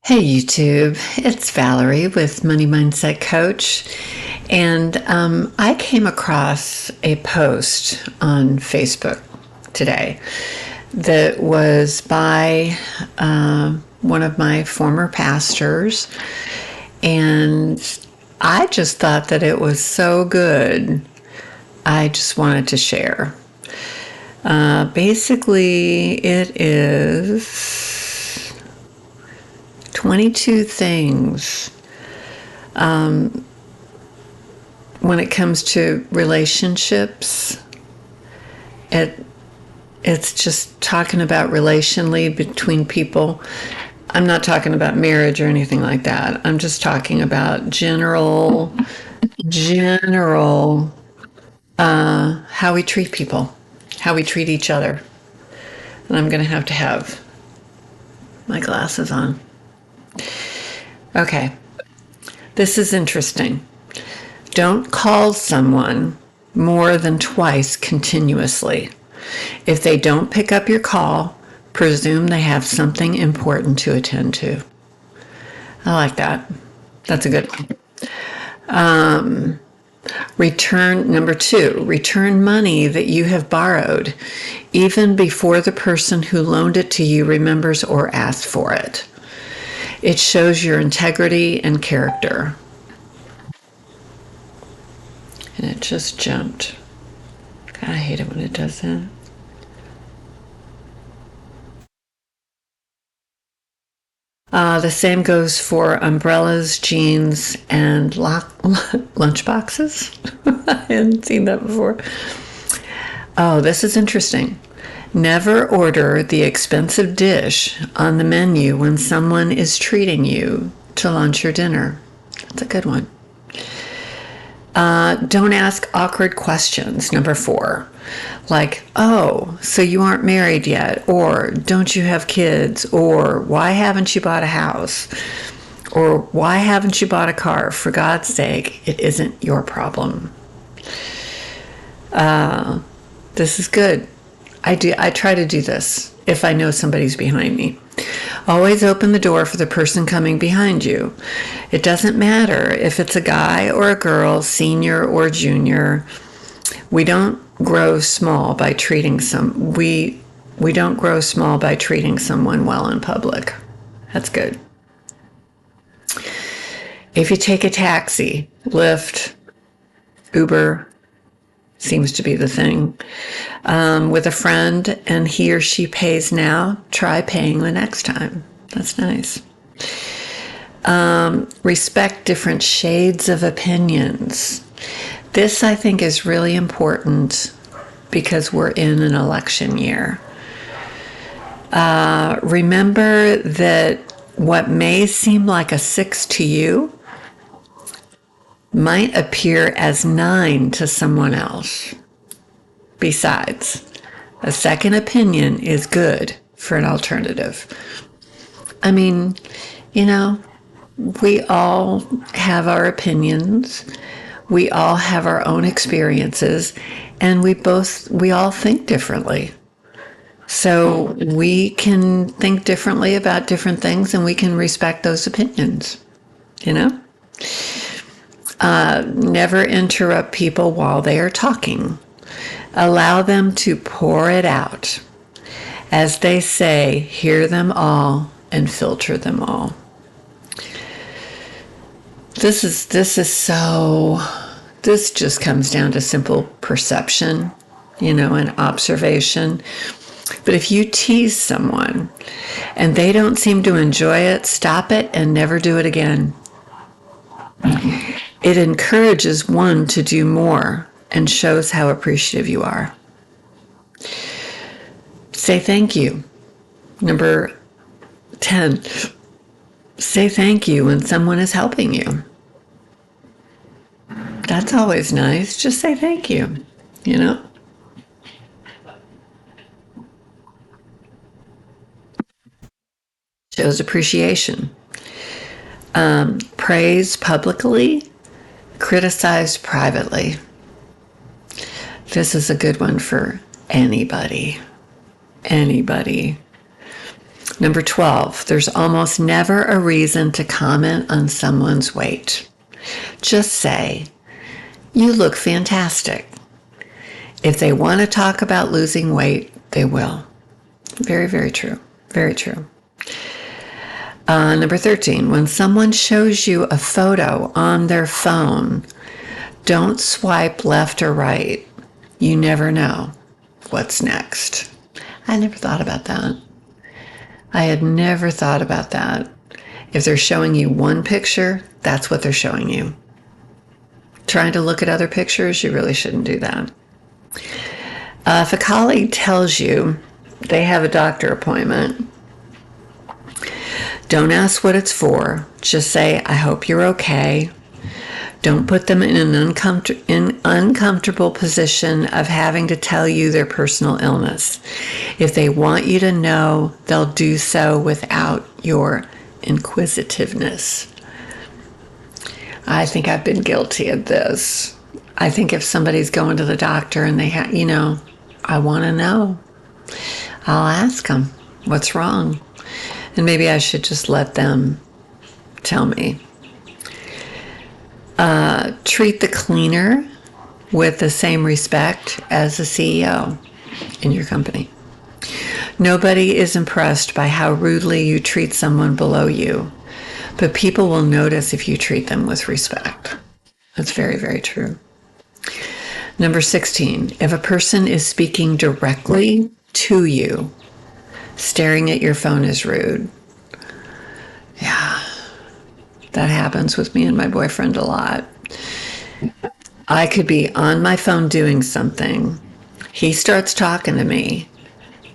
Hey YouTube, it's Valerie with Money Mindset Coach, and I came across a post on Facebook today that was by one of my former pastors, and I just thought that it was so good. I just wanted to share. Basically, it is 22 things when it comes to relationships. It's just talking about relationally between people. I'm not talking about marriage or anything like that. I'm just talking about general how we treat people, how we treat each other. And I'm going to have my glasses on. Okay, this is interesting. Don't call someone more than twice continuously. If they don't pick up your call, presume they have something important to attend to. I like that. That's a good one. Number 2, return money that you have borrowed, even before the person who loaned it to you remembers or asks for it. It shows your integrity and character. And it just jumped. God, I hate it when it does that. The same goes for umbrellas, jeans, and lunch boxes. I hadn't seen that before. Oh, this is interesting. Never order the expensive dish on the menu when someone is treating you to lunch or dinner. That's a good one. Don't ask awkward questions. Number 4. Like, oh, so you aren't married yet? Or don't you have kids? Or why haven't you bought a house? Or why haven't you bought a car? For God's sake, it isn't your problem. This is good. I try to do this if I know somebody's behind me. Always open the door for the person coming behind you. It doesn't matter if it's a guy or a girl, senior or junior. We don't grow small by treating we don't grow small by treating someone well in public. That's good. If you take a taxi, Lyft, Uber, seems to be the thing, with a friend, and he or she pays now, try paying the next time. That's nice. Respect different shades of opinions. This, I think, is really important because we're in an election year. Remember that what may seem like a 6 to you might appear as 9 to someone else. Besides, a second opinion is good for an alternative. I mean, we all have our opinions. We all have our own experiences, and we all think differently. So we can think differently about different things, and we can respect those opinions, Never interrupt people while they are talking. Allow them to pour it out. As they say, hear them all and filter them all. This just comes down to simple perception, and observation. But if you tease someone and they don't seem to enjoy it, stop it and never do it again. It encourages one to do more and shows how appreciative you are. Say thank you. Number 10, say thank you when someone is helping you. That's always nice. Just say thank you, Shows appreciation. Praise publicly, criticize privately. This is a good one for anybody. Number 12, there's almost never a reason to comment on someone's weight. Just say, "You look fantastic." If they want to talk about losing weight, they will. Very, very true. Very true. Number 13, when someone shows you a photo on their phone, don't swipe left or right. You never know what's next. I never thought about that. I had never thought about that. If they're showing you one picture, that's what they're showing you. Trying to look at other pictures, you really shouldn't do that. If a colleague tells you they have a doctor appointment, don't ask what it's for. Just say, "I hope you're okay." Don't put them in an uncomfortable position of having to tell you their personal illness. If they want you to know, they'll do so without your inquisitiveness. I think I've been guilty of this. I think if somebody's going to the doctor and they have, I want to know, I'll ask them what's wrong. And maybe I should just let them tell me. Treat the cleaner with the same respect as the CEO in your company. Nobody is impressed by how rudely you treat someone below you, but people will notice if you treat them with respect. That's very, very true. Number 16, if a person is speaking directly to you, staring at your phone is rude. Yeah, that happens with me and my boyfriend a lot. I could be on my phone doing something. He starts talking to me.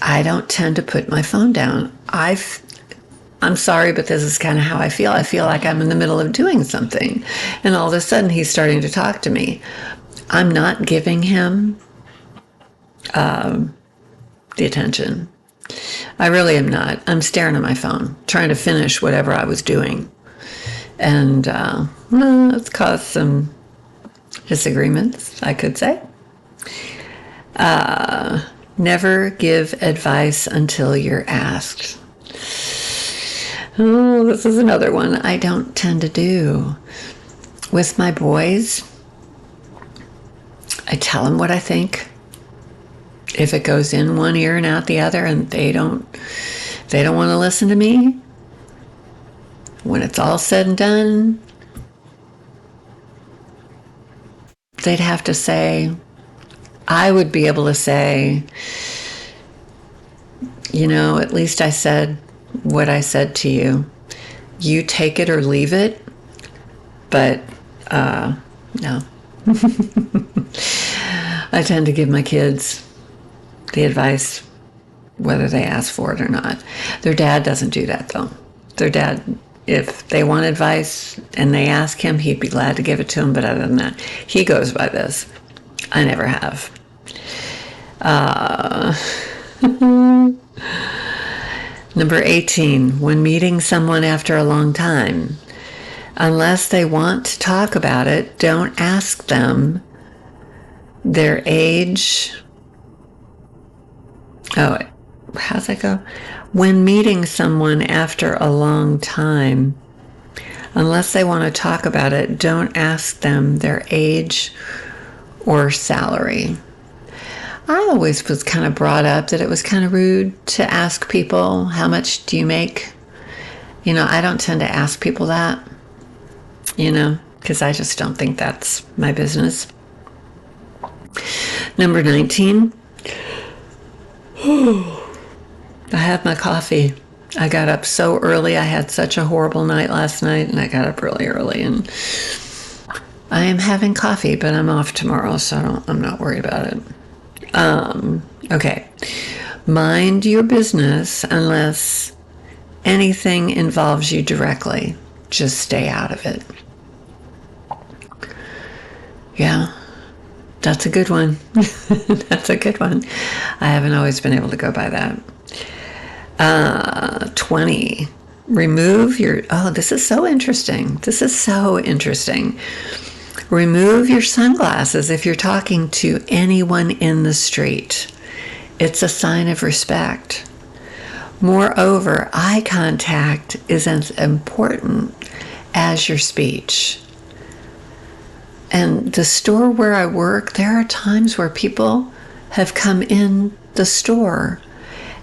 I don't tend to put my phone down. I'm sorry, but this is kind of how I feel. I feel like I'm in the middle of doing something. And all of a sudden, he's starting to talk to me. I'm not giving him the attention. I really am not. I'm staring at my phone, trying to finish whatever I was doing. And it's caused some disagreements, I could say. Never give advice until you're asked. Oh, this is another one I don't tend to do. With my boys, I tell them what I think. If it goes in one ear and out the other and they don't want to listen to me, when it's all said and done, they'd have to say, I would be able to say, at least I said what I said to you. You take it or leave it, but no. I tend to give my kids the advice whether they ask for it or not. Their dad doesn't do that, though. Their dad, if they want advice and they ask him, he'd be glad to give it to them. But other than that, he goes by this. I never have. Number 18, when meeting someone after a long time, unless they want to talk about it, don't ask them their age. Oh, how's that go? When meeting someone after a long time, unless they want to talk about it, don't ask them their age or salary. I always was kind of brought up that it was kind of rude to ask people, how much do you make? I don't tend to ask people that, because I just don't think that's my business. Number 19. I had my coffee. I got up so early. I had such a horrible night last night, and I got up really early. And I am having coffee, but I'm off tomorrow, so I'm not worried about it. Okay. Mind your business unless anything involves you directly. Just stay out of it. Yeah. That's a good one. That's a good one. I haven't always been able to go by that. 20. Remove your... Oh, this is so interesting. Remove your sunglasses if you're talking to anyone in the street. It's a sign of respect. Moreover, eye contact is as important as your speech. And the store where I work, there are times where people have come in the store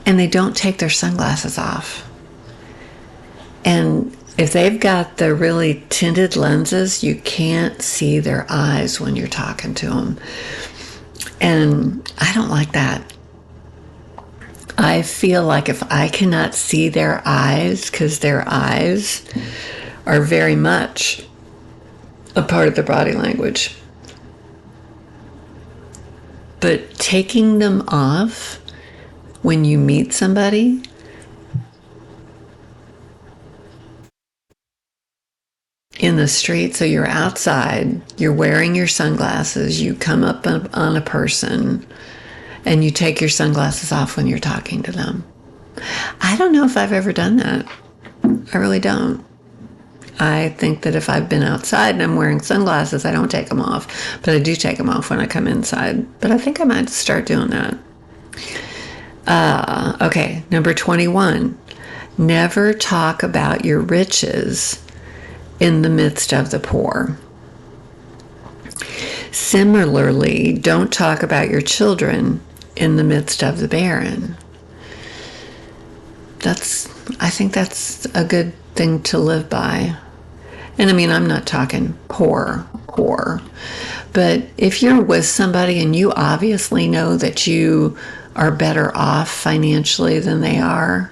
and they don't take their sunglasses off. And if they've got the really tinted lenses, you can't see their eyes when you're talking to them. And I don't like that. I feel like if I cannot see their eyes, because their eyes are very much a part of their body language, but taking them off when you meet somebody in the street, so you're outside, you're wearing your sunglasses, you come up on a person and you take your sunglasses off when you're talking to them. I don't know if I've ever done that. I really don't. I think that if I've been outside and I'm wearing sunglasses, I don't take them off, but I do take them off when I come inside. But I think I might start doing that. Okay, number 21. Never talk about your riches in the midst of the poor. Similarly, don't talk about your children in the midst of the barren. I think that's a good thing to live by. And I mean, I'm not talking poor, but if you're with somebody and you obviously know that you are better off financially than they are,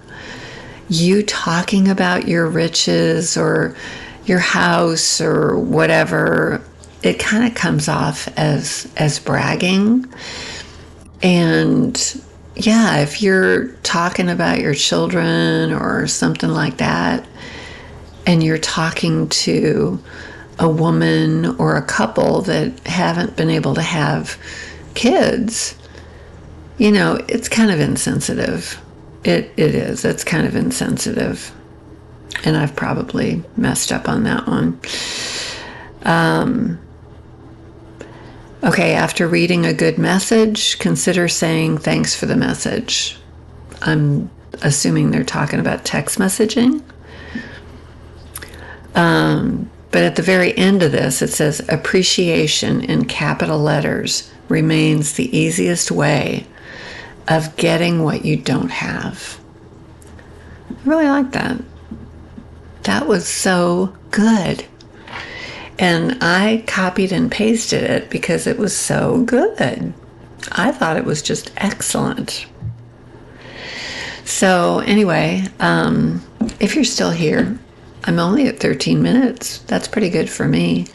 you talking about your riches or your house or whatever, it kind of comes off as bragging. And yeah, if you're talking about your children or something like that, and you're talking to a woman or a couple that haven't been able to have kids, you know, it's kind of insensitive. It is. It's kind of insensitive. And I've probably messed up on that one. Okay, after reading a good message, consider saying thanks for the message. I'm assuming they're talking about text messaging. But at the very end of this, it says appreciation in capital letters remains the easiest way of getting what you don't have. I really like that. That was so good. And I copied and pasted it because it was so good. I thought it was just excellent. So anyway, if you're still here, I'm only at 13 minutes. That's pretty good for me.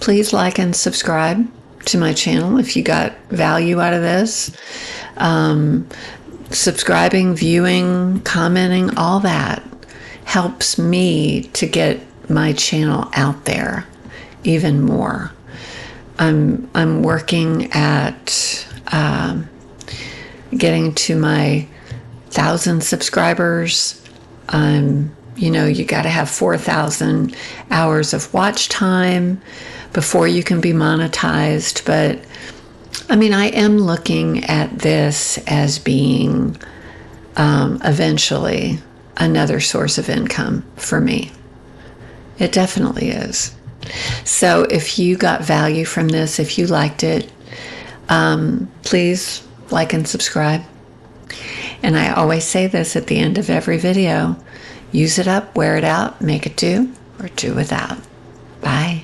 Please like and subscribe to my channel if you got value out of this. Subscribing, viewing, commenting, all that helps me to get my channel out there even more. I'm working at getting to my 1,000 subscribers. You got to have 4,000 hours of watch time before you can be monetized. But I mean, I am looking at this as being eventually another source of income for me. It definitely is. So if you got value from this, if you liked it, please like and subscribe. And I always say this at the end of every video: use it up, wear it out, make it do, or do without. Bye.